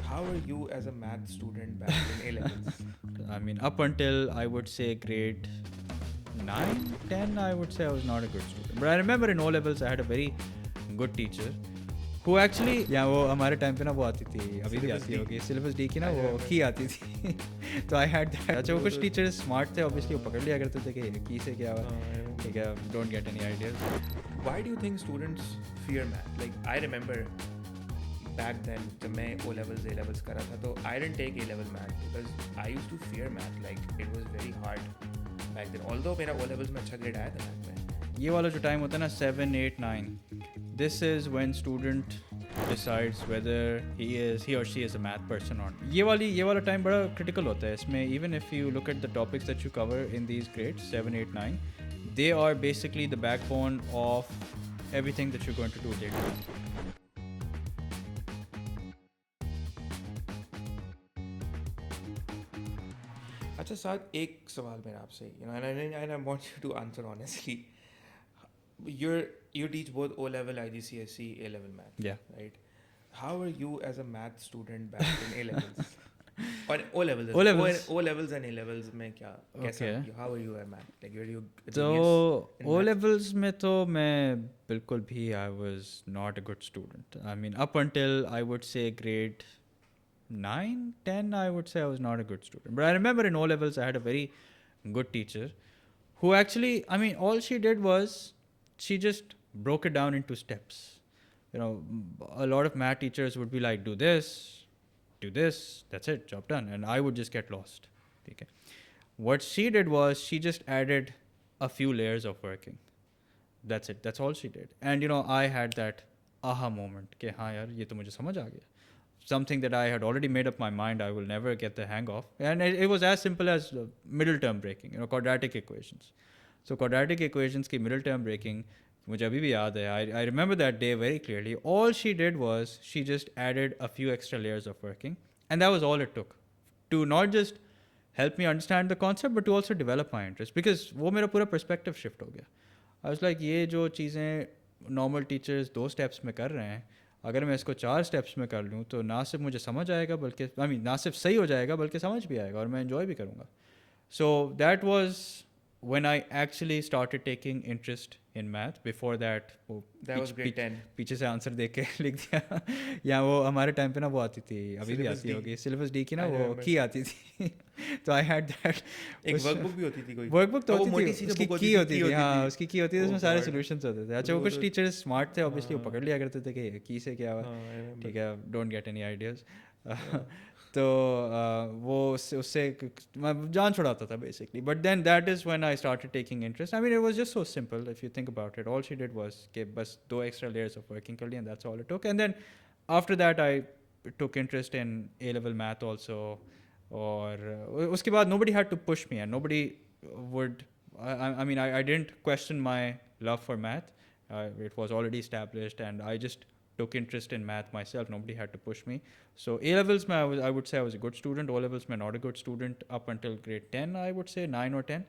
How were you as a math student back in A levels? I mean, up until I would say grade 9, 10, I would say I was not a good student. But I remember in O levels, I had a very good teacher who actually, या वो हमारे time पे ना वो आती थी, अभी भी Syllabus आती D. होगी, सिलेबस डी की ना I वो remember. की आती थी. तो आई हैड दैट. अच्छा, वो कुछ टीचर्स स्मार्ट थे, ऑब्वियसली वो पकड़ लिया करते थे कि की से क्या हुआ, I remember. ठीक है, don't get any ideas. Why do you think students fear math? Like I remember back then जब मैं O levels A levels कर रहा था तो I didn't take A level math because I used to fear math. Like it was very hard back then. Although मेरा O levels में अच्छा grade आया था math में. ये वाला जो टाइम होता है ना 7, 8, 9, this is when student decides whether he or she is a math person or not. ये वाला टाइम बड़ा क्रिटिकल होता है इसमें. even if you look at the topics that you cover in these grades 7, 8, 9, they are basically the backbone of everything that you're going to do later on. अच्छा साथ एक सवाल मेरा आपसे and I want you to answer honestly. You teach both O level IGCSE A level math. Yeah. Right. How were you as a math student back in A levels? और O levels. O levels. O levels and A levels में क्या कैसा Okay. how were you at math? Like were you तो genius in O math? Levels में तो मैं बिल्कुल भी I was not a good student. I mean up until I would say grade 9, 10, I would say I was not a good student. But I remember in O levels, I had a very good teacher who actually, I mean, all she did was she just broke it down into steps. You know, a lot of math teachers would be like, do this, that's it, job done. And I would just get lost. Okay. What she did was she just added a few layers of working. That's it. That's all she did. And, you know, I had that aha moment. कि हाँ यार ये तो मुझे समझ आ गया. Something that I had already made up my mind I will never get the hang of. And it was as simple as middle term breaking, you know, quadratic equations. So quadratic equations की middle term breaking मुझे अभी भी याद है. I remember that day very clearly. All she did was she just added a few extra layers of working, and that was all it took to not just help me understand the concept but to also develop my interest, because वो मेरा पूरा perspective shift हो गया. I was like ये जो चीज़ें normal teachers 2 steps में कर रहे हैं, अगर मैं इसको 4 स्टेप्स में कर लूँ तो ना सिर्फ मुझे समझ आएगा बल्कि आई मीन ना सिर्फ सही हो जाएगा बल्कि समझ भी आएगा और मैं इन्जॉय भी करूँगा. So that was when I actually started taking interest in math. Before that वो That was grade 10. पीछे से आंसर देख के लिख दिया. या वो हमारे टाइम पे ना वो आती थी, अभी भी Syllabus आती D. होगी, सिलेबस डी की ना I वो remember. की आती थी. तो आई हैड दैट. एक वर्कबुक भी होती थी कोई. वर्कबुक तो वो होती मोटी थी, सी जो उसकी book की होती थी. हाँ, थी. उसकी की होती थी, Oh उसमें सारे God. सॉल्यूशंस होते थे. अच्छा, वो वो कुछ तो टीचर्स स्मार्ट थे, ऑब्वियसली वो हाँ. पकड़ लिया करते थे कि की से क्या हुआ, हाँ, I remember. ठीक है, don't get any ideas. Yeah. तो वो उससे मैं जान छुड़ाता था basically. But then that is when I started taking interest. I mean it was just so simple if you think about it. All she did was कि बस 2 extra layers of working कर लिया, and that's all it took. And then after that I took interest in A level math also. और उसके बाद nobody had to push me, and nobody would I mean I didn't question my love for math. It was already established and I just took interest in math myself. Nobody had to push me. So A levels mein I would say I was a good student. O levels mein not a good student up until grade 10, I would say 9 or 10.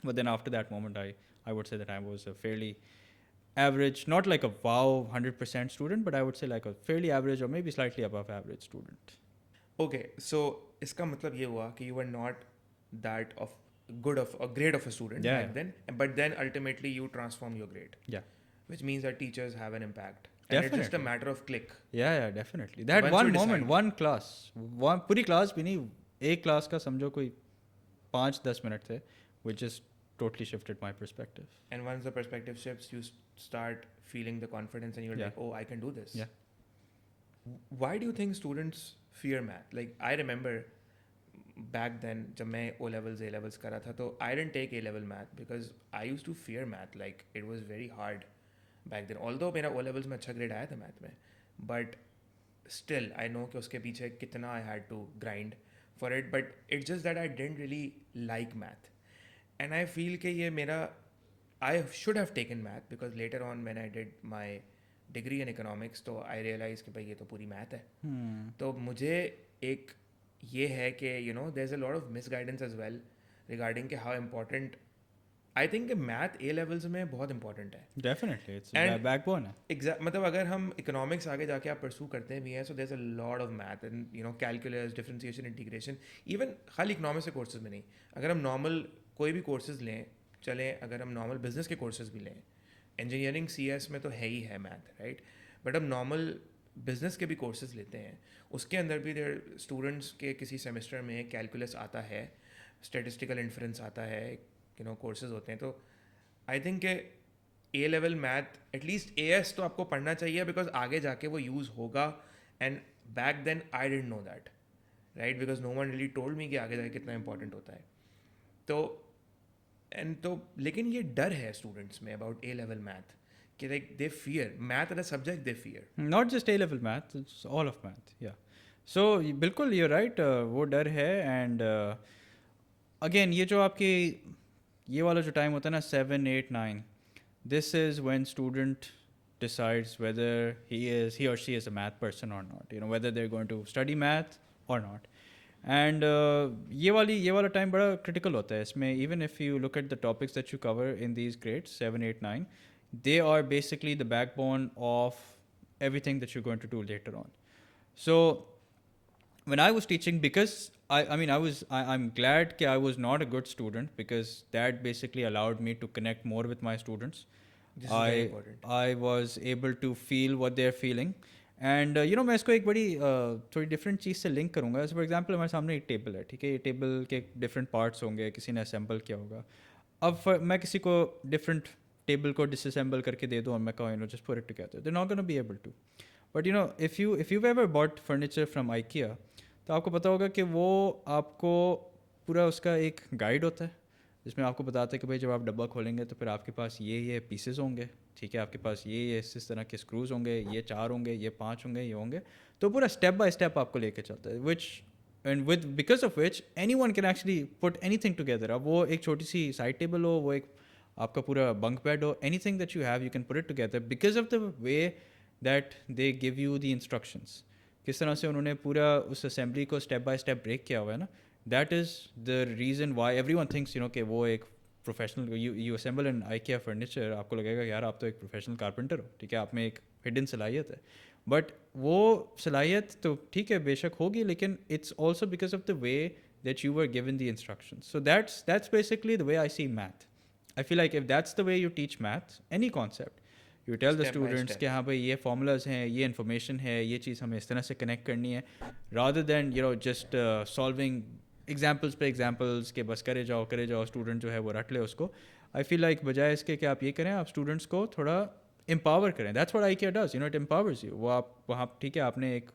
But then after that moment I would say that I was a fairly average, not like a wow 100% student, but I would say like a fairly average or maybe slightly above average student. Okay, so इसका मतलब ये हुआ कि you were not that of good of a grade of a student Yeah, back then, but then ultimately you transform your grade, Yeah. which means that teachers have an impact. And it's just a Definitely. matter of click. Yeah, definitely. That Once one you moment, decide. one class, one पूरी class भी नहीं, एक class का समझो कोई 5-10 minute थे, which just totally shifted my perspective. And once the perspective shifts, you start feeling the confidence and you're Yeah. like, oh, I can do this. Yeah. Why do you think students fear math? Like, I remember back then, जब मैं O levels, A levels कर रहा था, तो I didn't take A level math because I used to fear math. Like, it was very hard back then. Although मेरा O levels में अच्छा grade आया था math में, but still, I know कि उसके पीछे कितना I had to grind for it. But it's just that I didn't really like math. And I feel कि ये मेरा I should have taken math because later on when I did my degree in economics तो I realized कि भाई ये तो पूरी math है. तो मुझे एक ये है कि you know there's a lot of misguidance as well regarding कि how important I think math A levels में बहुत इंपॉर्टेंट है. डेफिनेटली इट्स And बैकबोन है. मतलब अगर हम इकोनॉमिक्स आगे जाके आप परसू करते भी हैं, so there is a lot of math and calculus, differentiation, integration. Even खाली इकोनॉमिक्स के कोर्सेज में नहीं, अगर हम नॉर्मल कोई भी कोर्सेज लें, चलें अगर हम नॉर्मल बिजनेस के कोर्सेज भी लें, इंजीनियरिंग CS में तो है ही है मैथ, राइट. बट अब नॉर्मल बिजनेस के भी कोर्सेज लेते हैं, उसके अंदर भी देर स्टूडेंट्स के किसी सेमेस्टर में कैलकुलस आता है, स्टेटिस्टिकल इन्फ्रेंस आता है, कोर्सेज होते हैं. तो I think A level math at least AS तो आपको पढ़ना चाहिए, बिकॉज आगे जाके वो यूज़ होगा. And back then I didn't know that, right, because no one really told me कि आगे जाके कितना इंपॉर्टेंट होता है. तो लेकिन ये डर है स्टूडेंट्स में अबाउट ए लेवल मैथ कि like they fear math as a subject, they fear. Not just A level math, it's all of math. या सो बिल्कुल यू राइट, वो डर है. एंड अगेन ये जो आपके ये वाला जो टाइम होता है ना 7, 8, 9, this is when student decides whether he or she is a math person or not, whether they're going to study math or not. And ये वाला टाइम बड़ा critical होता है इसमें. Even if you look at the topics that you cover in these grades 7, 8, 9, they are basically the backbone of everything that you're going to do later on. So when I was teaching, because I'm glad that I was not a good student, because that basically allowed me to connect more with my students. This is very important. I was able to feel what they're feeling. And मैं इसको एक बड़ी थोड़ी different चीज़ से link करूँगा. जैसे for example हमारे सामने एक टेबल है, ठीक है. ये टेबल के डिफरेंट पार्ट्स होंगे, किसी ने असेंबल किया होगा. अब मैं किसी को डिफरेंट टेबल को डिसअसेंबल करके दे दूँ और मैं कहूँ just put it together, they not gonna be able to. But if you ever bought furniture from IKEA, तो आपको पता होगा कि वो आपको पूरा उसका एक गाइड होता है जिसमें आपको बताता है कि भाई जब आप डब्बा खोलेंगे तो फिर आपके पास ये पीसेस होंगे, ठीक है. आपके पास ये इस तरह के स्क्रूज होंगे, ये 4 होंगे, ये 5 होंगे, ये होंगे. तो पूरा स्टेप बाय स्टेप आपको लेके चलता है, because of which any one can actually put any thing together. अब वो एक छोटी सी साइड टेबल हो, वो एक आपका पूरा बंक बेड हो, any thing that you have you can put it together because of the way that they give you the instructions. किस तरह से उन्होंने पूरा उस असेंबली को स्टेप बाय स्टेप ब्रेक किया हुआ है ना. That is the reason why every one thinks कि वो एक professional, you assemble an IKEA furniture, आपको लगेगा यार आप तो एक प्रोफेशनल कारपेंटर हो, ठीक है, आप में एक हिडन सलाहियत है. बट वो सलाहियत तो ठीक है बेशक होगी, लेकिन it's also because of the way that you were given the instruction. So that's basically the way I see math. I feel like if that's the way you teach math, any concept, you tell the students कि हाँ भाई ये formulas हैं, ये information है, ये चीज़ हमें इस तरह से कनेक्ट करनी है, rather than just solving examples पे एग्जाम्पल्स के बस करे जाओ स्टूडेंट जो है वो रट ले उसको. आई फील लाइक बजाय इसके कि आप ये करें, आप स्टूडेंट्स को थोड़ा एम्पावर करें. That's what IKEA does, it empowers you. वो आप वहाँ ठीक है, आपने एक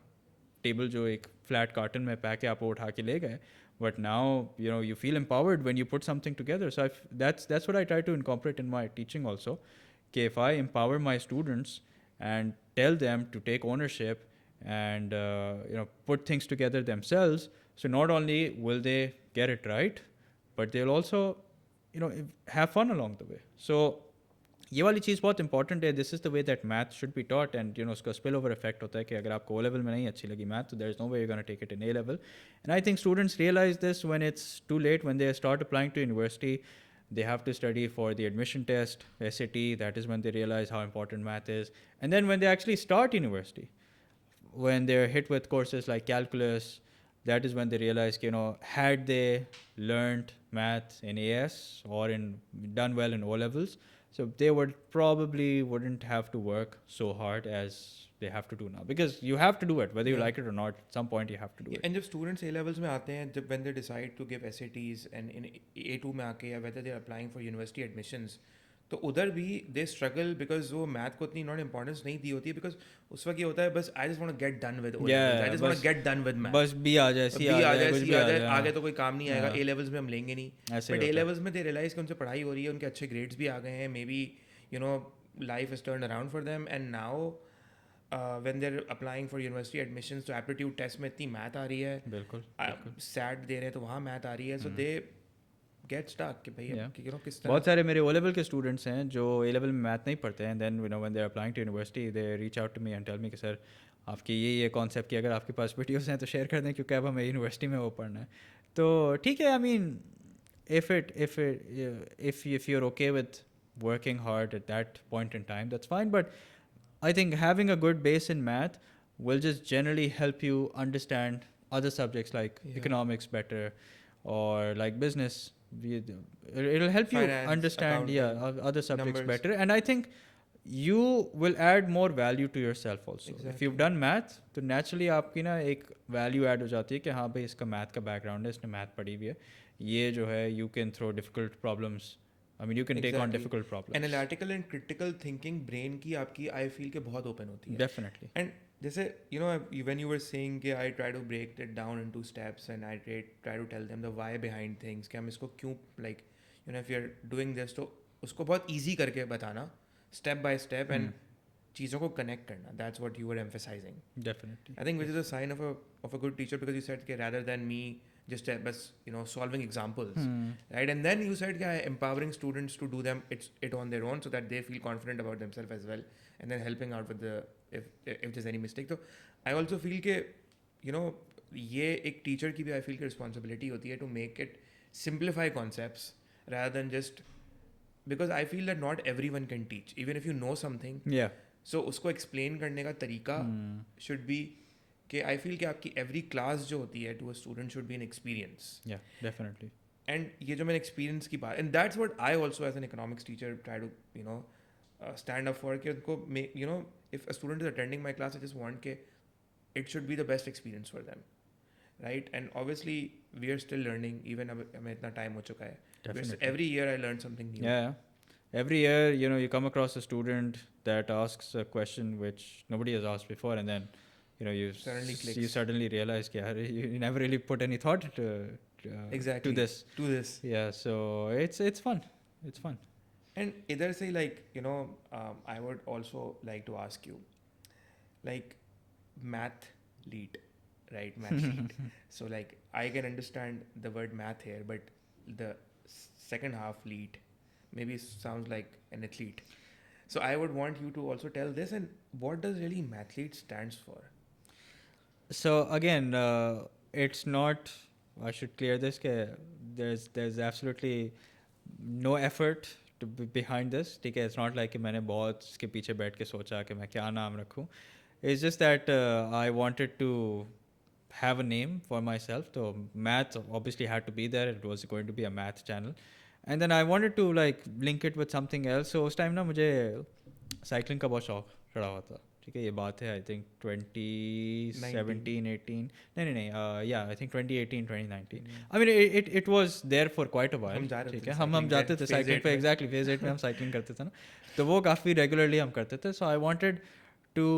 टेबल जो एक फ्लैट कार्टन में पैक है आप वो उठा के ले गए, but now you feel empowered when you put something together. So that's what I try to incorporate in my teaching also. Okay, if I empower my students and tell them to take ownership and put things together themselves, so not only will they get it right, but they'll also have fun along the way. So ये वाली चीज़ बहुत important है. This is the way that math should be taught. And उसका spill over effect होता है कि अगर आपको O लेवल में नहीं अच्छी लगी मैथ, तो there is no way you gonna take it in A level. And I think students realize this when it's too late, when they start applying to university. They have to study for the admission test, SAT. That is when they realize how important math is. And then when they actually start university, when they're hit with courses like calculus, that is when they realize, had they learned math in AS or done well in O levels, so they wouldn't have to work so hard as they have to do now, because you have to do it whether you like it or not. At some point you have to do it. And जब students A levels में आते हैं, जब when they decide to give SATs and in A2 में आके, या whether they're applying for university admissions, तो उधर भी they struggle because वो मैथ को इतनी नॉट इंपॉर्टेंस नहीं दी होती है. बिकॉज उस वक्त ये होता है बस I just want to get done with O levels. I just want to get done with math. बस B आ जाए, C आ जाए, आगे तो कोई काम नहीं आएगा. A levels में हम लेंगे नहीं. बट A levels में they realize कि उनसे पढ़ाई हो रही है, उनके अच्छे ग्रेड्स भी आ गए हैं, may be life has turned around for them, and now when they're applying for university admissions, तो aptitude test में इतनी मैथ आ रही है, बिल्कुल SAT दे रहे हैं तो वहाँ मैथ आ रही है. सो दे गेट स्टक कि भाई किस तरह. बहुत सारे मेरे O लेवल के स्टूडेंट्स हैं जो A लेवल में मैथ नहीं पढ़ते हैं. Then when they are applying to university, they reach out to me and tell me कि सर आपके ये कॉन्सेप्ट की अगर आपके पास वीडियोस हैं तो शेयर कर दें, क्योंकि अब हमें यूनिवर्सिटी में वो पढ़ना है. तो ठीक है, I mean if you're okay with working hard at that point in time, that's fine. But I think having a good base in math will just generally help you understand other subjects like Yeah. economics better, or like business. It'll help you Finance, understand accounting, other subjects numbers. better. And I think you will add more value to yourself also. If Exactly. you've done math, तो naturally आपकी ना एक value add हो जाती है कि हाँ भाई इसका math का background है, इसने math पढ़ी हुई है. ये जो है you can throw difficult problems. I mean you can take on Exactly. difficult problems. Analytical and critical thinking brain की आपकी I feel के बहुत open होती है. Definitely. And जैसे when you were saying कि I try to break it down into steps and I try to tell them the why behind things कि हम इसको क्यों like if you're doing this तो उसको बहुत easy करके बताना step by step and चीज़ों को connect करना. That's what you were emphasizing. Definitely. I think which is a sign of a good teacher, because you said that rather than me just solving examples, right? And then you said empowering students to do it on their own so that they feel confident about themselves as well, and then helping out with the if there's any mistake. So I also feel कि ये एक teacher की भी I feel की responsibility होती है to make it simplify concepts rather than just, because I feel that not everyone can teach even if you know something. Yeah. So उसको explain करने का तरीका should be कि I feel कि आपकी every class जो होती है to a student should be an experience. Yeah, definitely. And ये जो मैंने experience की बात, and that's what I also as an economics teacher try to stand up for कि उनको make if a student is attending my class, I just want कि it should be the best experience for them, right? And obviously we are still learning, even हमें इतना time हो चुका है. Definitely. Every year I learn something new. Yeah. Every year, you come across a student that asks a question which nobody has asked before, and then, you suddenly realize that you never really put any thought exactly to this. Yeah, so it's fun. It's fun. And either say I would also like to ask you, like math lead, right? Math lead. So like I can understand the word math here, but the second half lead maybe sounds like an athlete. So I would want you to also tell this, and what does really mathlete stands for? So again, it's not. I should clear this. There's absolutely no effort behind this. ठीक है, it's not like कि मैंने बहुत इसके पीछे बैठ के सोचा कि मैं क्या नाम रखूं. It's just that I wanted to have a name for myself. So math obviously had to be there. It was going to be a math channel. And then I wanted to like link it with something else. So उस time ना मुझे cycling का बहुत शौक चढ़ा हुआ था. ठीक है, ये बात है I think 2017, 18. नहीं, yeah, I think 2018, 2019. I mean it was there for quite a while. ठीक है, हम जाते थे cycling पे, exactly phase 8 में हम cycling करते थे ना. तो वो काफ़ी regularly हम करते थे. So I wanted to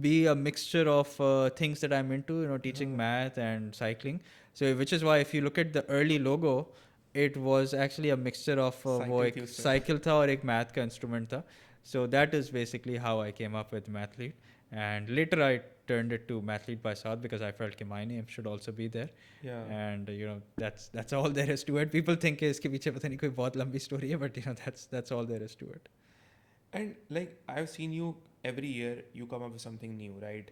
be a mixture of things that I'm into, teaching math and cycling. So which is why if you look at the early logo, it was actually a mixture of वो एक cycle था और एक math का instrument था. So that is basically how I came up with Mathlete. And later I turned it to Mathlete by Saad because I felt that my name should also be there. Yeah. And that's all there is to it. People think इसके पीछे पता नहीं कोई बहुत लंबी story है, but that's all there is to it. And like I've seen you every year, you come up with something new, right?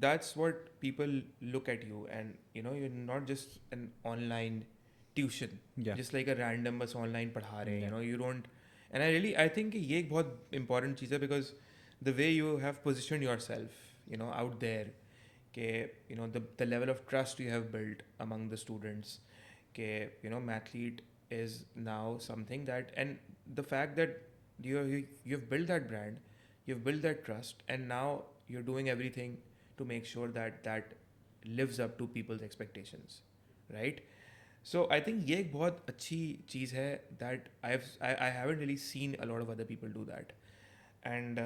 That's what people look at you, and you're not just an online tuition, just like a random bus online पढ़ा रहे हैं, you don't. And I think ये एक बहुत important चीज़ है, because the way you have positioned yourself, out there, के the level of trust you have built among the students, के Mathlete is now something that, and the fact that you've built that brand, you've built that trust, and now you're doing everything to make sure that lives up to people's expectations, right? So I think ये एक बहुत अच्छी चीज़ है that I haven't really seen a lot of other people do that. And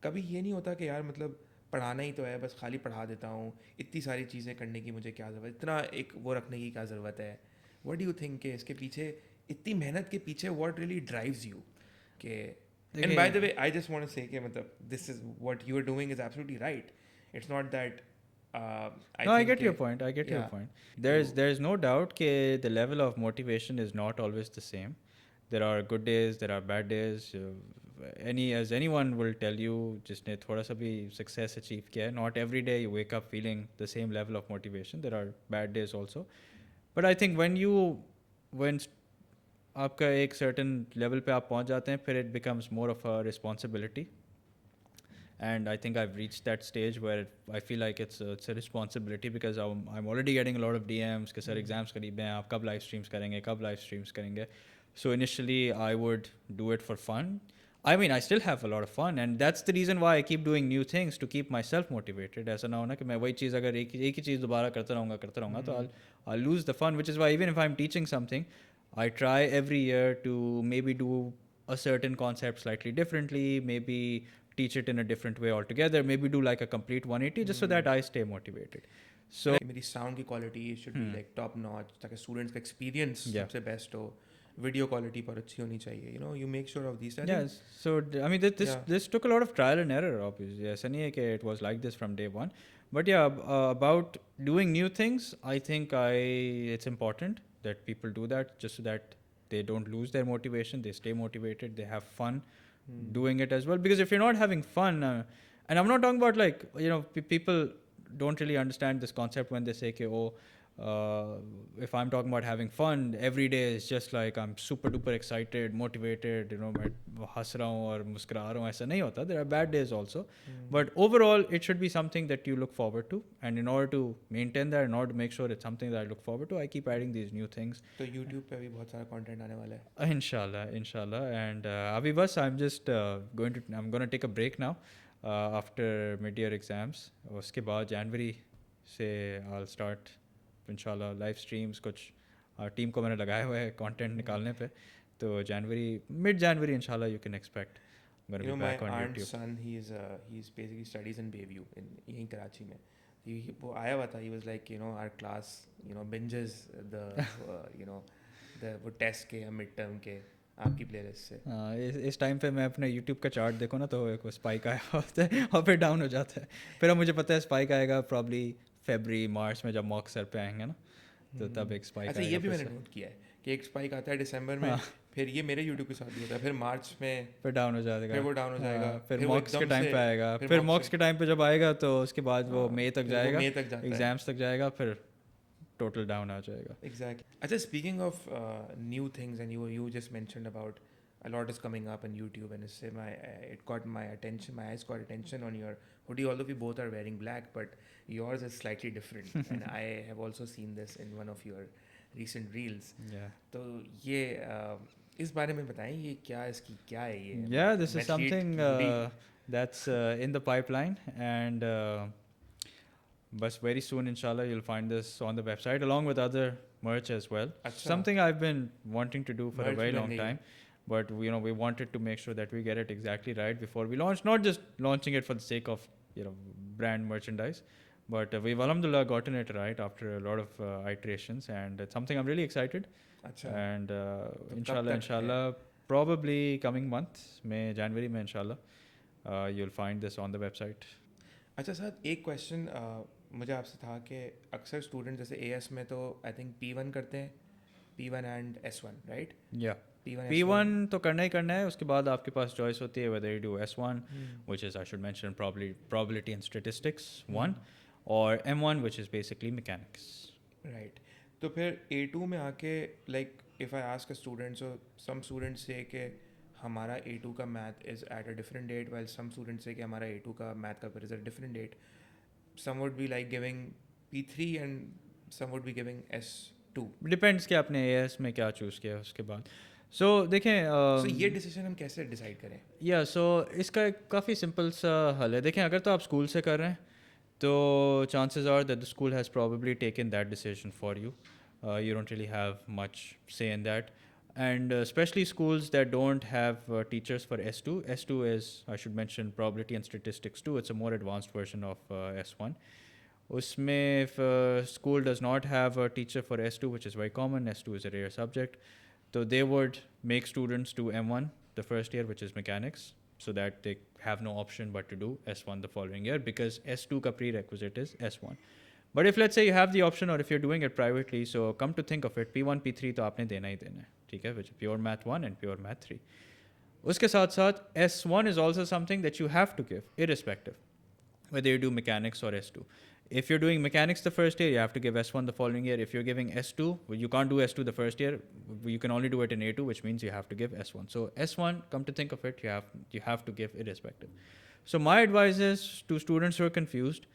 कभी ये नहीं होता कि यार मतलब पढ़ाना ही तो है, बस खाली पढ़ा देता हूँ, इतनी सारी चीज़ें करने की मुझे क्या ज़रूरत है, इतना एक वो रखने की क्या ज़रूरत है. What do you think कि इसके पीछे इतनी मेहनत के पीछे what really drives you? And by the way, I just want to say कि मतलब this is what you are doing is absolutely right. It's not that I get your point. Your point. There's no doubt that the level of motivation is not always the same. There are good days, there are bad days. anyone will tell you जिसने थोड़ा सा भी success achieve किया है, not every day you wake up feeling the same level of motivation. There are bad days also, but I think when आपका एक certain level पे आप पहुंच जाते हैं, फिर it becomes more of a responsibility. And I think I've reached that stage where I feel like it's a responsibility, because I'm already getting a lot of DMs कि sir exams करीब हैं, आप कब लाइव स्ट्रीम्स करेंगे, कब live streams करेंगे. So initially I would do it for fun. I mean, I still have a lot of fun, and that's the reason why I keep doing new things to keep myself motivated. ऐसा ना हो ना कि मैं वही चीज़ अगर एक ही चीज़ दोबारा करता रहूँगा तो I'll lose the fun, which is why even if I'm teaching something, I try every year to maybe do a certain concept slightly differently, maybe teach it in a different way altogether, maybe do like a complete 180 just so that I stay motivated. So मेरी sound की quality should be like top notch ताकि students का experience Yeah. सबसे best हो. Video quality पर अच्छी होनी चाहिए. You make sure of these. I think- yes, so I mean Yeah. this took a lot of trial and error, obviously. ऐसा नहीं है कि it was like this from day one, but yeah, about doing new things, I think it's important that people do that just so that they don't lose their motivation, they stay motivated, they have fun doing it as well. Because if you're not having fun, and I'm not talking about like, people don't really understand this concept when they say कि if I'm talking about having fun every day, is just like I'm super duper excited, motivated, मैं हंस रहा हूँ और मुस्कुरा रहा हूँ, ऐसा नहीं होता. There are bad days also, but overall it should be something that you look forward to, and in order to maintain that, in order to make sure it's something that I look forward to, I keep adding these new things. तो YouTube पे भी बहुत सारा content आने वाला है. Inshallah. And अभी बस I'm going to take a break now after mid-year exams. उसके बाद January से I'll start inshallah live streams. कुछ टीम को मैंने लगाया हुआ है कंटेंट निकालने पे, तो mid January inshallah you can expect I'm going to be My back on aunt's YouTube. son, he's basically studies in Bayview in यहीं कराची में. वो आया हुआ था. He was like, our class, binges the वो टेस्ट के या मिड टर्म के आपकी प्लेलिस्ट से. इस टाइम पे मैं अपने YouTube का चार्ट देखो ना, तो एक स्पाइक आया होता है और फिर डाउन हो जाता है. फिर अब मुझे पता है स्पाइक आएगा प्रॉब्ली फरवरी मार्च में जब मॉक सर पे आएंगे ना, तो तब एक स्पाइक अच्छा, ये भी मैंने नोट किया है कि एक स्पाइक आता है दिसंबर में, फिर ये मेरे YouTube के साथ भी होता है, फिर मार्च में फिर डाउन हो जाएगा, फिर वो डाउन हो जाएगा, फिर वो मॉक्स के एकदम टाइम से- पे आएगा, फिर फिर mocks मॉक्स से- के टाइम पे जब आएगा तो उसके बाद वो मई तक फिर वो जाएगा, मई तक जाता है. एग्जाम्स तक जाएगा, फिर टोटल डाउन आ जाएगा. Exactly. Ajay, speaking of new things, and you just mentioned about a lot is coming up on YouTube, and it caught my attention. My eyes caught attention on your hoodie. Although we both are wearing black, but yours is slightly different, and I have also seen this in one of your recent reels. Yeah. तो ये इस बारे में बताएं, ये क्या इसकी क्या है ये? Yeah, this is Metal something hoodie. that's in the pipeline, and but very soon, inshallah, you'll find this on the website along with other merch as well. अच्छा. Something I've been wanting to do for a Merch very भी long बन गई है. time, but we wanted to make sure that we get it exactly right before we launch. Not just launching it for the sake of brand merchandise, but we've alhamdulillah gotten it right after a lot of iterations, and it's something I'm really excited. अच्छा. And कब inshallah, तक probably coming month, January में inshallah, you'll find this on the website. अच्छा sir, एक question मुझे आपसे था कि अक्सर स्टूडेंट जैसे AS में तो आई थिंक P1 करते हैं, P1 and S1, right? Yeah. P1 P1 तो करना ही करना है, उसके बाद आपके पास चॉइस होती है whether you do S1, which is I should mention probability and statistics 1, or M1, which is basically mechanics. Right. तो फिर A2 में आके like if I ask a student, so some students से कि हमारा A2 का math is at a different date, while some students से कि हमारा A2 का मैथ का paper is at different date. Some would be like giving P3 and some would be giving S2. Depends कि आपने AS में क्या चूज़ किया उसके बाद. So देखें So ये डिसीजन हम कैसे डिसाइड करें? या सो इसका एक काफ़ी सिंपल सा हल है. देखें, अगर तो आप स्कूल से कर रहे हैं तो chances are that the school has probably taken that decision for you. You don't really have much say in that. And especially schools that don't have teachers for S2. S2 is, I should mention, probability and statistics 2. It's a more advanced version of S1. Usme, if a school does not have a teacher for S2, which is very common, S2 is a rare subject, so they would make students do M1 the first year, which is mechanics, so that they have no option but to do S1 the following year, because S2 ka prerequisite is S1. But if let's say you have the option, or if you're doing it privately, so come to think of it, P1, P3 तो आपने देना ही देना है, ठीक है, which is pure math 1 and pure math 3. उसके साथ साथ S1 is also something that you have to give, irrespective, whether you do mechanics or S2. If you're doing mechanics the first year, you have to give S1 the following year. If you're giving S2, well, you can't do S2 the first year. You can only do it in A2, which means you have to give S1. So S1, come to think of it, you have to give irrespective. So my advice is to students who are confused,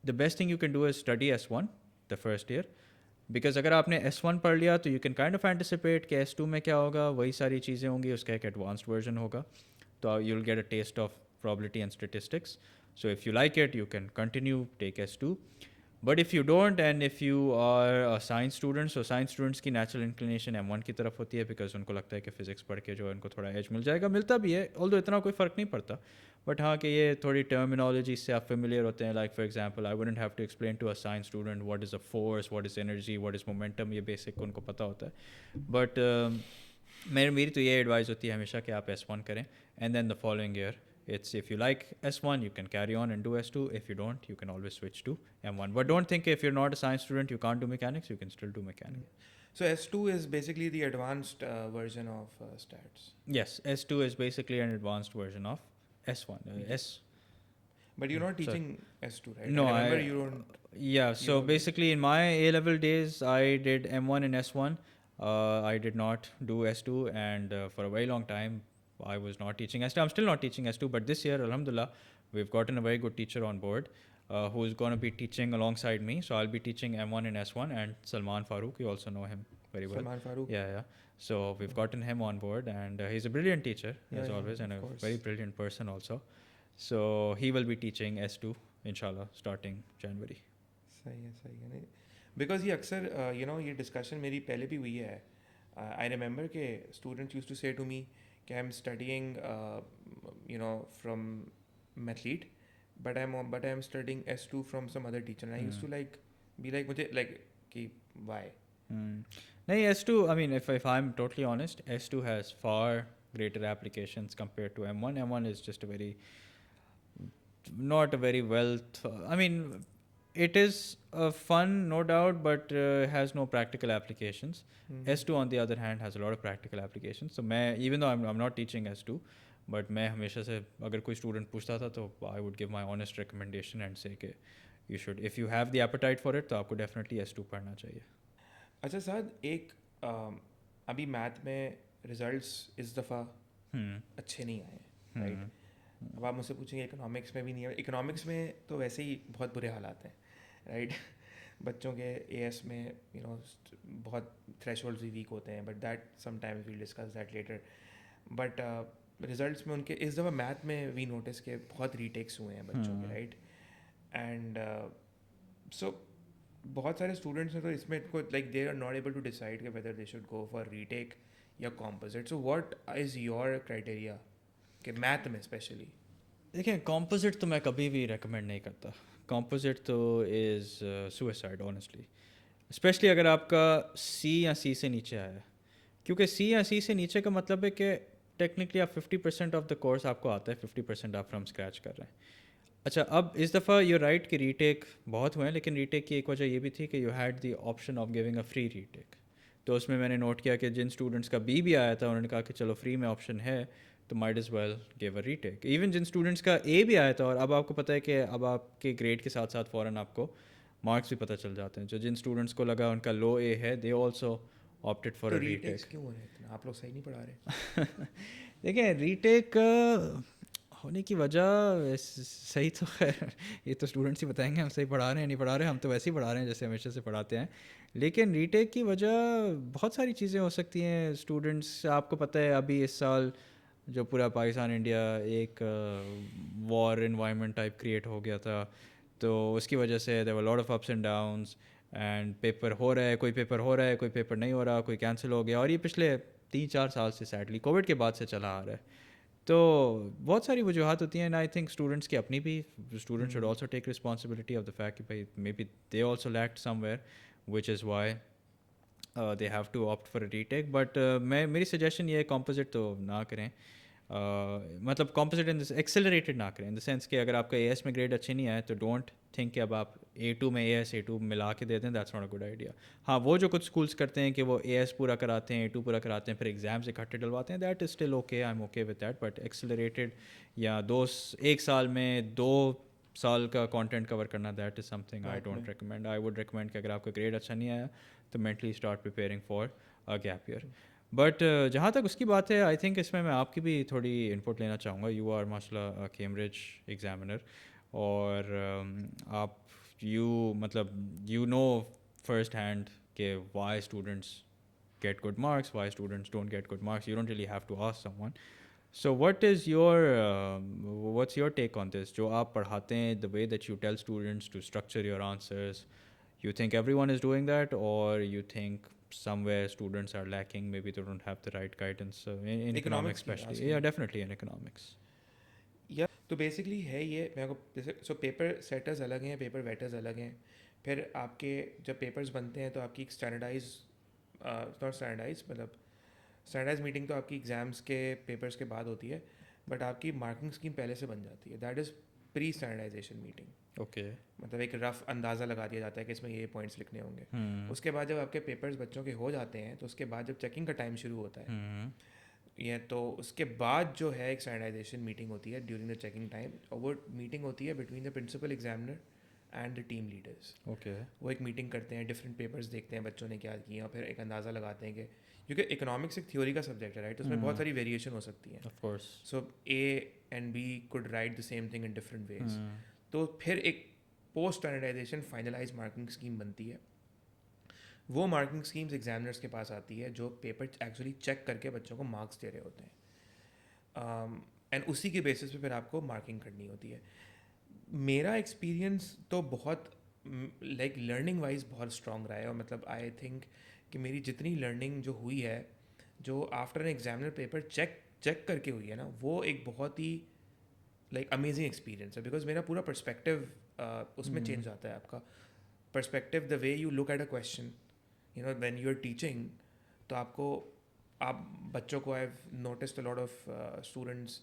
the best thing you can do is study S1 the first year. Because अगर आपने S1 पढ़ लिया तो you can kind of anticipate कि S2 में क्या होगा, वही सारी चीज़ें होंगी, उसका एक एडवांस्ड वर्जन होगा, तो you will get a test of probability and statistics. So if you like it, you can continue, take S2. But if you don't, and if you are a science student, so science students की natural inclination M1 की तरफ होती है, because उनको लगता है कि physics पढ़ के जो है उनको थोड़ा edge मिल जाएगा, मिलता भी है, although इतना कोई फ़र्क नहीं पड़ता. But हाँ कि ये थोड़ी terminology से आप familiar होते हैं, like for example, I wouldn't have to explain to a science student what is a force, what is energy, what is momentum, ये basic उनको पता होता है. But मेरी तो ये advice होती है हमेशा कि आप S1 करें, and then the following year, it's if you like S1, you can carry on and do S2. If you don't, you can always switch to M1. But don't think if you're not a science student, you can't do mechanics, you can still do mechanics. So S2 is basically the advanced version of stats. Yes, S2 is basically an advanced version of S1. But you're not teaching S2, right? No, I remember you don't. Yeah, so basically in my A-level days, I did M1 and S1. I did not do S2, and for a very long time, I was not teaching S2. I'm still not teaching S2, but this year, alhamdulillah, we've gotten a very good teacher on board who's going to be teaching alongside me. So I'll be teaching M1 and S1, and Salman Farooq, you also know him very well. Salman Farooq. Yeah. So we've gotten him on board, and he's a brilliant teacher, as always, and a very brilliant person also. So he will be teaching S2, inshallah, starting January. सही है. Because ये अक्सर ये discussion मेरी पहले भी हुई है. I remember कि students used to say to me कि I'm studying from Mathlete, but I'm studying S2 from some other teacher, and I used to be like मुझे कि why? No, S2, I mean, if I'm totally honest, S2 has far greater applications compared to M1. M1 is just not a very I mean, it is fun, no doubt, but has no practical applications. S2 on the other hand has a lot of practical applications. So even though I'm not teaching S2, but मैं हमेशा से अगर कोई student पूछता था तो I would give my honest recommendation and say कि you should, if you have the appetite for it, तो आपको definitely S2 पढ़ना चाहिए. अच्छा साद, एक अभी मैथ में रिजल्ट्स इस दफ़ा अच्छे नहीं आए, राइट? अब आप मुझसे पूछेंगे इकोनॉमिक्स में भी नहीं है. इकोनॉमिक्स में तो वैसे ही बहुत बुरे हालात हैं, राइट? बच्चों के एएस में बहुत थ्रेशोल्ड्स भी वीक होते हैं, but that sometimes we'll discuss that later. But results में उनके इस दफ़ा मैथ में वी नोटिस के बहुत रीटेक्स हुए हैं बच्चों के, राइट? एंड सो बहुत सारे स्टूडेंट्स हैं तो इसमें को they are not able to decide कि whether they should go for retake या composite. So what is your criteria कि मैथ में स्पेशली? देखिए, कॉम्पोजिट तो मैं कभी भी रेकमेंड नहीं करता. कॉम्पोजिट तो इज़ सुसाइड ऑनेस्टली, स्पेशली अगर आपका सी या सी से नीचे आया है, क्योंकि सी या सी से नीचे का मतलब है कि टेक्निकली आप 50% ऑफ द कोर्स आपको आता है, 50% आप फ्रॉम स्क्रैच कर रहे हैं. अच्छा, अब इस दफ़ा यू राइट कि रीटेक बहुत हुए हैं, लेकिन रीटेक की एक वजह ये भी थी कि you had the option of giving a free retake. तो उसमें मैंने नोट किया कि जिन स्टूडेंट्स का बी भी आया था उन्होंने कहा कि चलो फ्री में ऑप्शन है तो might as well give a retake. Even जिन स्टूडेंट्स का ए भी आया था, और अब आपको पता है कि अब आपके ग्रेड के साथ साथ फ़ौरन आपको मार्क्स भी पता चल जाते हैं. जो जिन स्टूडेंट्स को लगा उनका लो ए है, they also opted for a retake. क्यों हो रहे हैं इतना? आप लोग सही नहीं पढ़ा रहे. देखिए, रीटेक होने की वजह सही तो खैर ये तो स्टूडेंट्स ही बताएंगे, हम सही पढ़ा रहे हैं नहीं पढ़ा रहे हैं. हम तो वैसे ही पढ़ा रहे हैं जैसे हमेशा से पढ़ाते हैं. लेकिन रीटेक की वजह बहुत सारी चीज़ें हो सकती हैं. स्टूडेंट्स, आपको पता है अभी इस साल जो पूरा पाकिस्तान इंडिया एक वॉर इन्वायरमेंट टाइप क्रिएट हो गया था, तो उसकी वजह से there were lot of ups and downs, and paper हो रहा है, कोई पेपर हो रहा है, कोई पेपर नहीं हो रहा, कोई कैंसिल हो गया. और ये पिछले 3-4 साल से सैडली कोविड के बाद से चला आ रहा है. तो बहुत सारी वजूहत होती हैं. एंड आई थिंक स्टूडेंट्स की अपनी भी, students should also take responsibility of the fact कि भाई may be they also lacked somewhere, which is why they have to opt for a retake. But मेरी सजेशन ये है, कॉम्पोजिट तो ना करें. मतलब कॉम्पोजिट इन एक्सेलरेटेड ना करें इन द सेंस कि अगर आपका एएस में ग्रेड अच्छे नहीं आए तो डोंट थिंक कि अब आप A2 में एएस A2 मिला के देते हैं, that's not a good idea. हाँ, वो जो कुछ स्कूल्स करते हैं कि वो एएस पूरा कराते हैं, A2 पूरा कराते हैं, फिर एग्जाम्स इकट्ठे डलवाते हैं, that is still okay, I am okay with that. But accelerated या एक साल में 2 साल का कंटेंट कवर करना, दैट इज समथिंग आई बाद में don't recommend. I would recommend कि अगर आपका ग्रेड अच्छा नहीं आया तो mentally start preparing for a gap year. But जहाँ तक उसकी बात है, आई थिंक इसमें मैं आपकी भी थोड़ी इनपुट लेना चाहूँगा. यू आर माशाल्लाह कैम्ब्रिज एग्जामिनर, और आप मतलब यू नो फर्स्ट हैंड के why students get good marks, why students don't get good marks. You don't really have to ask someone. So what's your take on this? जो आप पढ़ाते हैं, the way that you tell students to structure your answers, you think everyone is doing that, or you think somewhere students are lacking, maybe they don't have the right guidance, in economics की especially? asking Yeah, me. definitely in economics. या तो basically है ये, मेरे को जैसे paper setters अलग हैं, पेपर वेटर्स अलग हैं. फिर आपके जब पेपर्स बनते हैं तो आपकी एक नॉट स्टैंडर्डाइज, मतलब स्टैंडर्डाइज मीटिंग तो आपकी एग्ज़ाम्स के पेपर्स के बाद होती है, बट आपकी मार्किंग स्कीम पहले से बन जाती है. That is pre standardization meeting. Okay. मतलब एक रफ अंदाज़ा लगा दिया जाता है कि इसमें ये पॉइंट्स लिखने होंगे. Hmm. उसके बाद जब आपके पेपर्स बच्चों के हो जाते हैं तो उसके बाद जब चेकिंग का टाइम शुरू होता है, Hmm. ये तो उसके बाद जो है एक स्टैंडर्डाइजेशन मीटिंग होती है ड्यूरिंग द चेकिंग टाइम, और वो मीटिंग होती है between the principal examiner and the team leaders. Okay. वो एक मीटिंग करते हैं, डिफरेंट पेपर्स देखते हैं बच्चों ने क्या किया, और फिर एक अंदाज़ा लगाते हैं कि क्योंकि इकोनॉमिक्स एक थ्योरी का सब्जेक्ट है, राइट, उसमें बहुत सारी वेरिएशन हो सकती हैं. Of course. So A and B could write the same thing in different ways. Hmm. तो फिर एक post standardization finalize marking scheme बनती है. वो मार्किंग स्कीम्स एग्जामिनर्स के पास आती है जो पेपर एक्चुअली चेक करके बच्चों को मार्क्स दे रहे होते हैं, एंड उसी के बेसिस पे फिर आपको मार्किंग करनी होती है. मेरा एक्सपीरियंस तो बहुत लाइक लर्निंग वाइज बहुत स्ट्रॉन्ग रहा है, और मतलब आई थिंक कि मेरी जितनी लर्निंग जो हुई है, जो after an examiner paper check करके हुई है ना, वो एक बहुत ही लाइक अमेजिंग एक्सपीरियंस है. बिकॉज मेरा पूरा पर्सपेक्टिव उसमें चेंज जाता है. आपका perspective, the way you look at a question, you know when you are teaching, तो आप बच्चों को, I have noticed a lot of students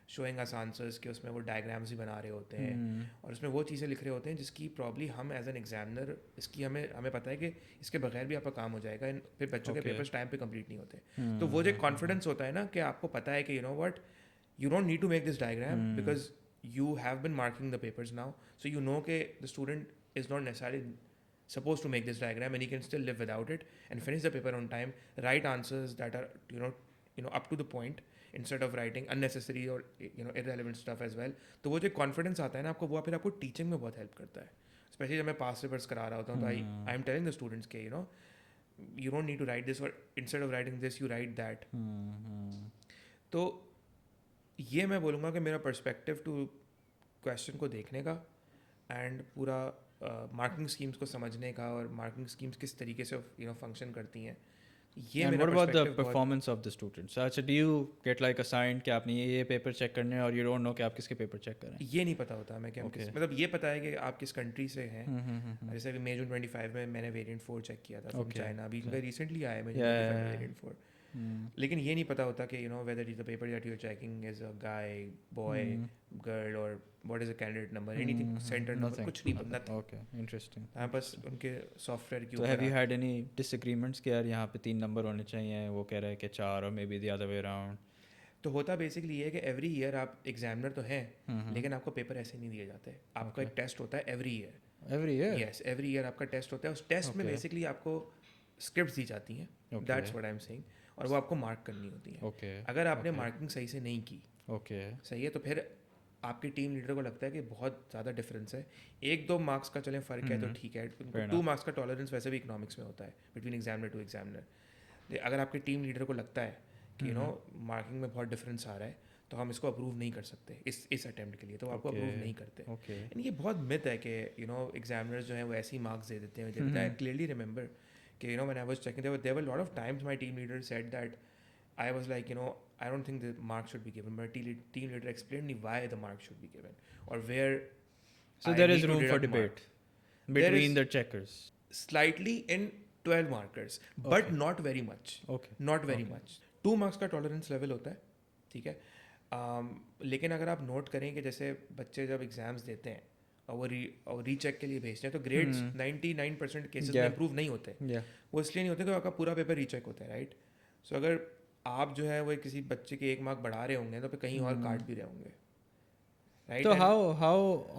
showing us answers कि उसमें वो डायग्राम्स भी बना रहे होते हैं, और उसमें वो चीज़ें लिख रहे होते हैं जिसकी प्रॉब्ली हम एज एन एग्जामिनर इसकी हमें पता है कि इसके बगैर भी आपका काम हो जाएगा, फिर बच्चों के Okay. पेपर्स टाइम पे कंप्लीट नहीं होते. तो वो जो कॉन्फिडेंस होता है ना कि आपको पता है कि you know what, you don't need to make this diagram because you have been marking the papers now, so you know that the student is not necessarily supposed to make this diagram and he can still live without it and finish the paper on time, write answers that are up to the point instead of writing unnecessary or irrelevant stuff as well. तो वो जो confidence आता है ना आपको, वो फिर आपको teaching में बहुत help करता है. Especially जब मैं past papers करा रहा होता हूँ तो I am telling the students के you don't need to write this, or instead of writing this you write that. तो ये मैं बोलूँगा कि मेरा पर्सपेक्टिव टू क्वेश्चन को देखने का एंड पूरा मार्किंग स्कीम्स को समझने का, और मार्किंग स्कीम्स किस तरीके से फंक्शन करती हैं, ये And मेरा what about the पर्सपेक्टिव बहुत. performance of the students? अच्छा, do you get like assigned कि आपने ये पेपर चेक करने हैं, और you don't know कि आप किसके पेपर चेक करें? ये नहीं पता होता मैं क्या Okay. मतलब ये पता है कि आप किस कंट्री से हैं. जैसे अभी May June 25 में मैंने वेरिएंट 4 चेक किया था फ्रॉम Okay. चाइना, अभी Okay. रिसेंटली आया May Yeah, June yeah, 25 yeah. Variant 4. लेकिन ये नहीं पता होता कि whether the paper that you're checking is a guy, boy, girl, or what is the candidate number, anything, center number, Nothing. कुछ नहीं पता. Nothing. Okay, interesting. हाँ, बस उनके सॉफ्टवेयर के So ऊपर have you आता had any disagreements कि यार यहाँ पे 3 नंबर होने चाहिए, वो कह रहा है कि 4, और maybe the other way around? है. तो होता बेसिकली ये है कि एवरी ईयर आप एग्जामिनर तो हैं, लेकिन आपको पेपर ऐसे नहीं दिए जाते. आपका एक टेस्ट होता है every year. Every year? Yes, every year आपका टेस्ट होता है. उस टेस्ट में Okay. बेसिकली आपको स्क्रिप्ट्स दी जाती हैं, Okay. That's what I am saying, और वो आपको मार्क करनी होती है. Okay. अगर आपने Okay. मार्किंग सही से नहीं की, Okay. सही है, तो फिर आपकी टीम लीडर को लगता है कि बहुत ज़्यादा डिफरेंस है, 1-2 मार्क्स का चलें फ़र्क है तो ठीक है. Fair 2 मार्क्स का टॉलरेंस वैसे भी इकोनॉमिक्स में होता है बिटवीन एग्जामिनर टू एग्जामिनर. अगर आपके टीम लीडर को लगता है कि मार्किंग में बहुत डिफरेंस आ रहा है, तो हम इसको अप्रूव नहीं कर सकते इस अटेम्प्ट के लिए, तो आपको Okay. अप्रूव नहीं करते. Okay. एंड ये बहुत मिथ है कि एग्जामिनर्स जो हैं वो ऐसे ही मार्क्स दे देते हैं. आई क्लियरली रिमेंबर कि when I was checking there were lot of times my team leader said that I was like, I don't think the mark should be given, but team leader explained me why the mark should be given, or where. So I there need is to room for deduct mark. debate There between is the checkers. Slightly in 12 markers, but Okay. not very much. Okay. Not very Okay. much. 2 marks का tolerance level होता है, ठीक है. लेकिन अगर आप note करें कि जैसे बच्चे जब एग्ज़ाम्स देते हैं और रीचेक के लिए भेजते हैं तो ग्रेड्स 99% केसेस में Yeah. इंप्रूव नहीं होते। Yeah. वो इसलिए नहीं होते क्योंकि आपका पूरा पेपर रीचेक होता है, राइट? सो अगर आप जो है वो किसी बच्चे के 1 मार्क बढ़ा रहे होंगे तो फिर कहीं और काट भी रहे होंगे, right? So how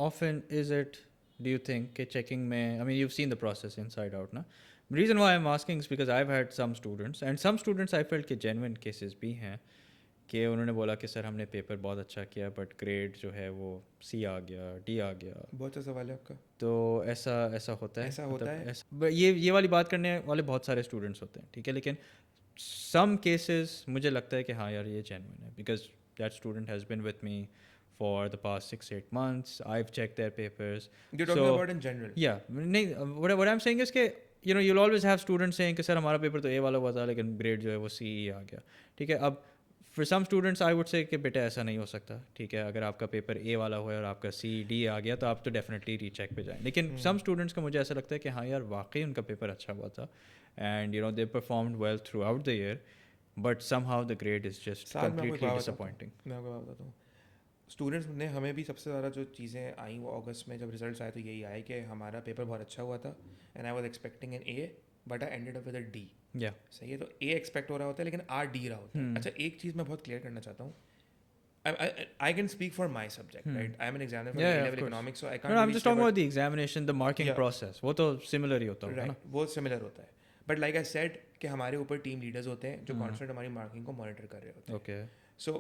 often is it, do you think, कि checking में, I mean you've seen the process inside out ना? Reason why I'm asking is because I've had some students and some students I felt कि genuine cases भी हैं कि उन्होंने बोला कि सर हमने पेपर बहुत अच्छा किया बट ग्रेड जो है वो C आ गया, D आ गया। बहुत अच्छा सवाल है आपका। तो ऐसा ऐसा होता है, ऐसा होता है। ये वाली बात करने वाले बहुत सारे स्टूडेंट्स होते हैं, ठीक है, लेकिन सम केसेस मुझे लगता है कि हाँ यार ये जेन्युइन है because that student has been with me for the past 6-8 months. I've checked their papers. You're talking about in general. Yeah. नहीं, what I'm saying is कि you know you'll always have students saying कि sir हमारा paper तो A वाला हुआ था लेकिन grade जो है वो C आ गया, ठीक है। अब for some students I would say कि बेटा ऐसा नहीं हो सकता, ठीक है, अगर आपका पेपर A वाला हुआ है और आपका C D आ गया तो आप तो डेफिनेटली रीचेक पे जाएं। लेकिन some students का मुझे ऐसा लगता है कि हाँ यार वाकई उनका पेपर अच्छा हुआ था and you know they performed well throughout the year but somehow the grade is just completely disappointing. मैं आपको बताता हूँ, स्टूडेंट्स ने हमें भी सबसे ज़्यादा जो चीज़ें आई वो अगस्त में जब रिजल्ट्स आए तो यही आए कि हमारा पेपर बहुत अच्छा हुआ था and I was expecting an A but I ended up with a D. या सही है, तो ए एक्सपेक्ट हो रहा होता है लेकिन आर डी रहा होता है। अच्छा, एक चीज़ मैं बहुत क्लियर करना चाहता हूँ, I can speak for my subject, right? I'm an examiner for A-level economics, so I can't. No, I'm just talking about the examination, the marking process. वो तो similar ही होता होगा ना? वो similar होता है, but like I said कि हमारे ऊपर टीम लीडर्स होते हैं जो कॉन्स्टेंट हमारी मार्किंग को मॉनिटर कर रहे होते हैं। Okay. So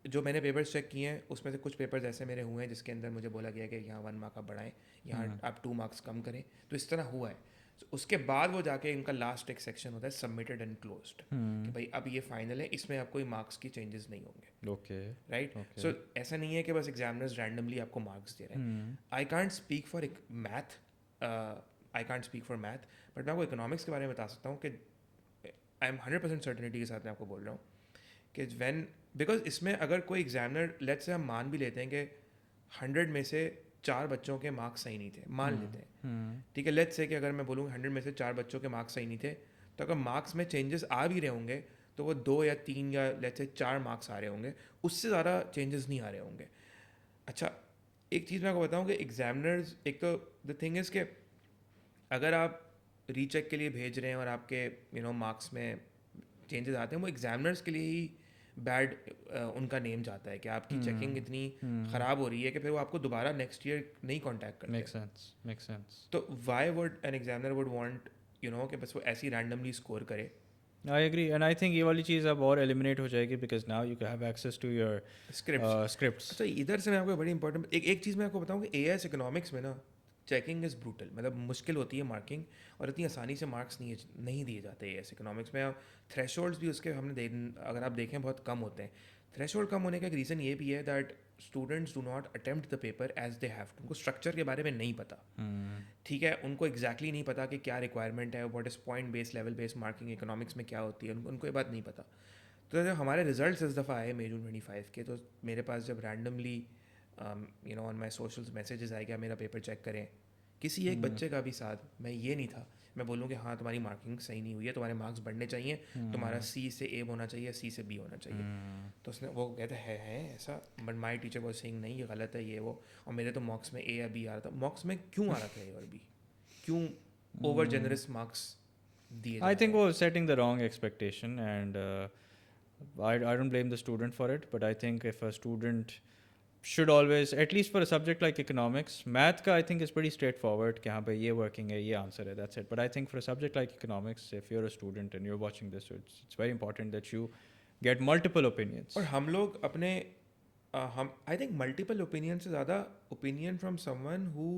जो मैंने पेपर्स चेक किए हैं उसमें से कुछ पेपर्स ऐसे मेरे हुए हैं जिसके अंदर मुझे बोला गया कि यहाँ 1 मार्क आप बढ़ाएं, यहाँ आप 2 मार्क्स कम करें, तो इस तरह हुआ है। So, उसके बाद वो जाके इनका लास्ट एक सेक्शन होता है सबमिटेड एंड क्लोज्ड कि भाई अब ये फाइनल है, इसमें आप कोई मार्क्स की चेंजेस नहीं होंगे। Okay. राइट? सो ऐसा नहीं है कि बस एग्जामिनर्स रैंडमली आपको मार्क्स दे रहे हैं। I can't speak for math, I can't speak for math, but मैं आपको इकोनॉमिक्स के बारे में बता सकता हूँ कि आई एम 100% सर्टेनिटी के साथ मैं आपको बोल रहा हूँ कि व्हेन, बिकॉज इसमें अगर कोई एग्जामिनर, लेट्स से हम मान भी लेते हैं कि 100 में से 4 बच्चों के मार्क्स सही नहीं थे, मान लेते हैं, ठीक है, लेट्स से कि अगर मैं बोलूँ 100 में से 4 बच्चों के मार्क्स सही नहीं थे, तो अगर मार्क्स में चेंजेस आ भी रहे होंगे तो वो 2 या 3 या लेट्स से 4 मार्क्स आ रहे होंगे, उससे ज़्यादा चेंजेस नहीं आ रहे होंगे। अच्छा, एक चीज़ मैं आपको बताऊँ कि एग्जामिनर्स, एक तो द थिंग इज़ कि अगर आप रीचेक के लिए भेज रहे हैं और आपके मार्क्स में चेंजेस आते हैं, वो एग्जामिनर्स के लिए ही बैड उनका नेम जाता है कि आपकी चेकिंग इतनी ख़राब हो रही है कि फिर वो आपको दोबारा नेक्स्ट ईयर नहीं कांटेक्ट करते। Makes sense. तो why would an examiner would want कि बस वो ऐसे ही रैंडमली स्कोर करे। I agree, and I think ये वाली चीज़ अब और eliminate हो जाएगी because now you have access to your scripts. अच्छा, इधर से मैं आपको बड़ी इंपॉर्टेंट एक चीज़ मैं आपको बताऊँ कि AS इकोनॉमिक्स में ना चेकिंग इज़ ब्रूटल, मतलब मुश्किल होती है मार्किंग और इतनी आसानी से मार्क्स नहीं दिए जाते AS इकोनॉमिक्स में। थ्रेशोल्ड्स भी उसके अगर आप देखें बहुत कम होते हैं। थ्रेशोल्ड कम होने का एक रीज़न ये भी है that students do not attempt the paper as they have to. उनको स्ट्रक्चर के बारे में नहीं पता, ठीक है, उनको एग्जैक्टली नहीं पता कि क्या रिक्वायरमेंट है, what is point based level based marking economics में क्या होती है, उनको ये बात नहीं पता। तो जब हमारे रिजल्ट्स इस दफ़ा आए मई जून 25 के, तो मेरे पास जब randomly on my socials messages आए कि आप मेरा पेपर चेक करें, किसी एक बच्चे का भी साथ मैं ये नहीं था मैं बोलूँ कि हाँ तुम्हारी मार्किंग सही नहीं हुई है, तुम्हारे मार्क्स बढ़ने चाहिए, तुम्हारा C से A होना चाहिए, C से B होना चाहिए। तो उसने वो कहता है ऐसा, but my teacher was saying नहीं ये गलत है ये वो, और मेरे तो मॉक्स में A या B आ रहा था। मॉक्स में क्यों आ रहा था A और B? क्यों ओवर जेनरस मार्क्स दिए? I think वो setting the wrong expectation and I don't blame the student for it, but I think if a student should always, at least for a subject like economics, math ka I think is pretty straightforward कि हाँ भाई ये working है, ये answer है, that's it. But I think for a subject like economics, if you're a student and you're watching this, it's very important that you get multiple opinions. और हम लोग अपने हम I think multiple opinions से ज़्यादा opinion from someone who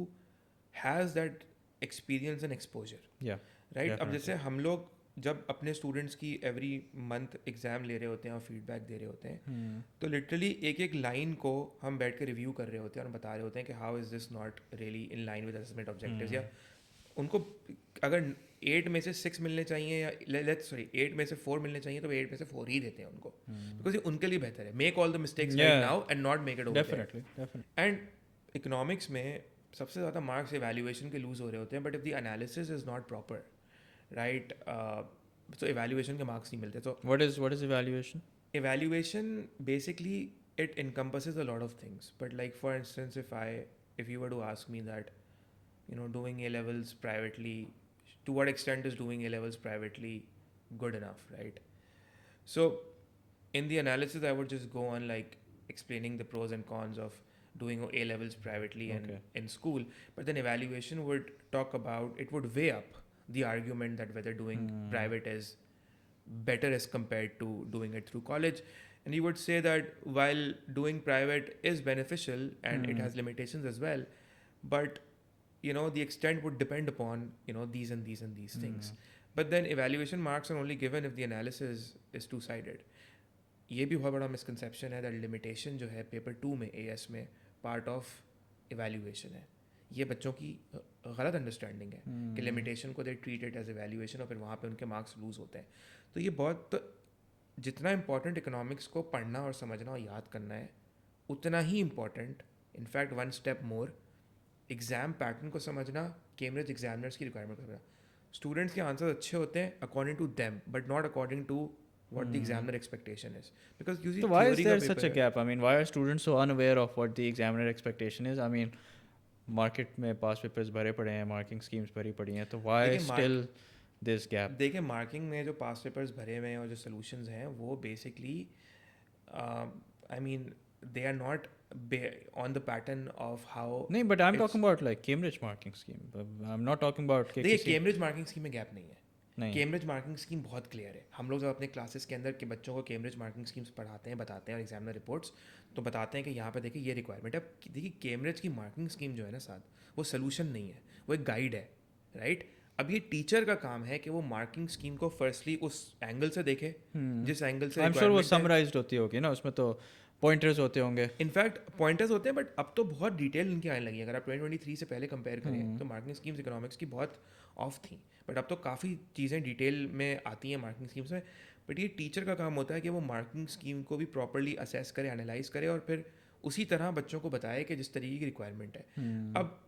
has that experience and exposure. Yeah. Right? अब जैसे हम लोग जब अपने स्टूडेंट्स की एवरी मंथ एग्ज़ाम ले रहे होते हैं और फीडबैक दे रहे होते हैं, तो लिटरली एक एक लाइन को हम बैठ के रिव्यू कर रहे होते हैं और बता रहे होते हैं कि how is this not really in line with assessment objectives, या उनको अगर 8 में से 6 मिलने चाहिए या 8 में से 4 मिलने चाहिए तो 8 में से 4 ही देते हैं उनको, बिकॉज ये उनके लिए बेहतर है। Make all the mistakes right now and not make it over. Definitely. And economics में सबसे ज़्यादा मार्क्स एवैल्यूएशन के लूज हो रहे होते हैं, but if the analysis is not proper, right, तो एवैल्यूएशन के मार्क्स नहीं मिलते। तो What is evaluation? evaluation basically it encompasses a lot of things, but like for instance, if you were to ask me that, you know, doing A levels privately, to what extent is doing A levels privately good enough, right? So in the analysis I would just go on like explaining the pros and cons of doing A levels privately and Okay. in school, but then evaluation would talk about, it would weigh up the argument that whether doing private is better as compared to doing it through college. And you would say that while doing private is beneficial and it has limitations as well, but you know the extent would depend upon, you know, these and these and these things. But then evaluation marks are only given if the analysis is two sided. ये भी बहुत बड़ा misconception है that limitation जो है paper 2 में as में part of evaluation है. ये बच्चों की गलत अंडरस्टैंडिंग है कि लिमिटेशन को they treat it as evaluation और फिर वहाँ पे उनके मार्क्स लूज होते हैं. तो ये बहुत, जितना इंपॉर्टेंट इकोनॉमिक्स को पढ़ना और समझना और याद करना है, उतना ही इम्पॉर्टेंट, इनफैक्ट वन स्टेप मोर, एग्ज़ाम पैटर्न को समझना, कैम्ब्रिज एग्जामिनर्स की रिक्वायरमेंट को समझना. स्टूडेंट्स के आंसर्स अच्छे होते हैं according to them but not according to what the examiner expectation is, because usually So why is theory there का such paper a है. gap? I mean, why are students so unaware of what the examiner expectation is? I mean, market में past papers भरे पड़े हैं, marking schemes भरी पड़ी हैं, तो why देखिए, still this gap? देखिए मार्किंग में जो पास्ट पेपर्स भरे हुए हैं और जो सोल्यूशंस हैं वो basically I mean they are not on the pattern of how. नहीं, but I'm talking about like Cambridge marking scheme. I'm not talking about कि देखिए किसी कैम्ब्रिज मार्किंग स्कीम में गैप नहीं है. नहीं. कैम्ब्रिज मार्किंग स्कीम बहुत क्लियर है. हम लोग जब अपने क्लासेस के अंदर के बच्चों को कैम्ब्रिज मार्किंग स्कीम्स पढ़ाते हैं, बताते हैं और एग्जामिनर रिपोर्ट्स, तो बताते हैं कि यहाँ पे देखिए ये रिक्वायरमेंट है. देखिए कैम्ब्रिज की मार्किंग स्कीम जो है ना साथ, वो सोल्यूशन नहीं है, वो एक गाइड है, राइट. अब ये टीचर का काम है कि वो मार्किंग स्कीम को फर्स्टली उस एंगल से देखे जिस एंगल से I'm sure वो requirement है. summarized होती होगी ना, उसमें तो pointers होते होंगे. इनफैक्ट पॉइंटर्स होते हैं बट अब तो बहुत डिटेल इनकी आने लगी है. अगर आप 2023 से पहले कंपेयर करें तो मार्किंग स्कीम्स इकोनॉमिक्स की बहुत ऑफ थी, बट अब तो काफ़ी चीज़ें डिटेल में आती हैं मार्किंग स्कीम्स में. बट ये टीचर का काम होता है कि वो मार्किंग स्कीम को भी प्रॉपरली असेस करे, एनालाइज करे और फिर उसी तरह बच्चों को बताए कि जिस तरीके की रिक्वायरमेंट है. अब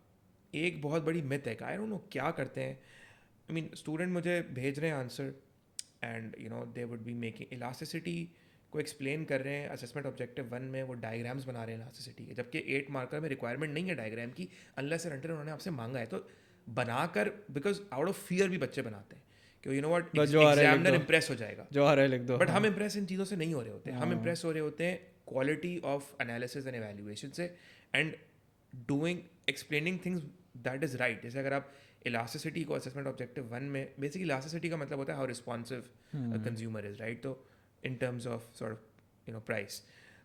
एक बहुत बड़ी मिथ है कि आई डोंट नो क्या करते हैं. आई मीन स्टूडेंट मुझे भेज रहे हैं answer and you know they would be making elasticity को एक्सप्लेन कर रहे हैं. असेसमेंट ऑब्जेक्टिव 1 में वो डायग्राम्स बना रहे हैं इलास्टिसिटी के, जबकि 8 मार्कर में रिक्वायरमेंट नहीं है डायग्राम की, अनलेस एंड अनटिल उन्होंने आपसे मांगा है. तो बनाकर, बिकॉज आउट ऑफ फियर भी बच्चे बनाते हैं कि you know what examiner Impress हो जाएगा, जो आ रहा है लिख दो. बट हम इंप्रेस इन चीज़ों से नहीं हो रहे होते. हम इंप्रेस हो रहे होते हैं quality of analysis and evaluation से and doing explaining things that is right. जैसे अगर आप इलास्टिसिटी को असेसमेंट ऑब्जेक्टिव 1 में, बेसिकली इलास्टिसिटी का मतलब होता है how responsive consumer is, right. तो in terms of sort of you know price,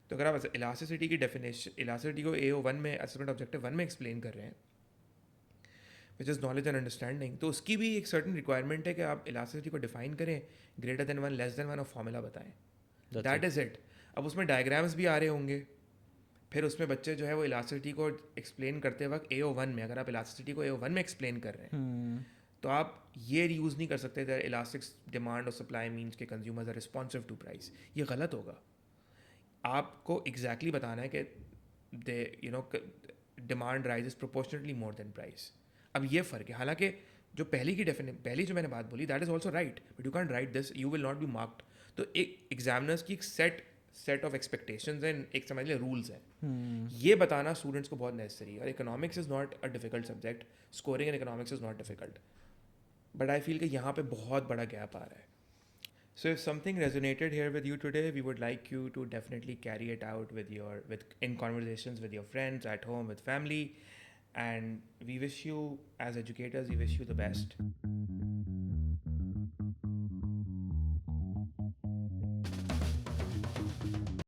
तो अगर आप इलास्टिसिटी की डेफिनेशन, इलास्टिसिटी को AO1 में असेसमेंट ऑब्जेक्टिव 1 में एक्सप्लेन कर रहे हैं which is knowledge and understanding, तो उसकी भी एक सर्टन रिक्वायरमेंट है कि आप इलास्टिसिटी को डिफाइन करें, ग्रेटर देन 1 लेस देन 1 और फॉर्मूला बताएं. That is it. अब उसमें डायग्राम्स भी आ रहे होंगे, फिर उसमें बच्चे जो है वो इलास्टिसिटी को एक्सप्लेन करते वक्त AO1 में, अगर आप इलास्टिसिटी को AO1 में एक्सप्लेन कर रहे हैं तो आप ये यूज़ नहीं कर सकते दैट इलास्टिक डिमांड और सप्लाई मीन्स के consumers are responsive to price. ये गलत होगा. आपको एग्जैक्टली बताना है कि they you know demand rise proportionally more than price. अब ये फ़र्क है. हालांकि जो पहली जो मैंने बात बोली that is also right, but you can write this, you will not be marked. तो एक एग्जामिनर्स की एक सेट ऑफ एक्सपेक्टेशंस एंड एक समझ लें रूल्स हैं. ये बताना स्टूडेंट्स को बहुत नेसेसरी है. और economics is not a difficult subject, scoring in economics is not difficult, but I feel कि यहाँ पे बहुत बड़ा गैप आ रहा है. So if something resonated here with you today, we would like you to definitely carry it out in conversations with your friends, at home, with family, and we wish you, as educators, we wish you the best.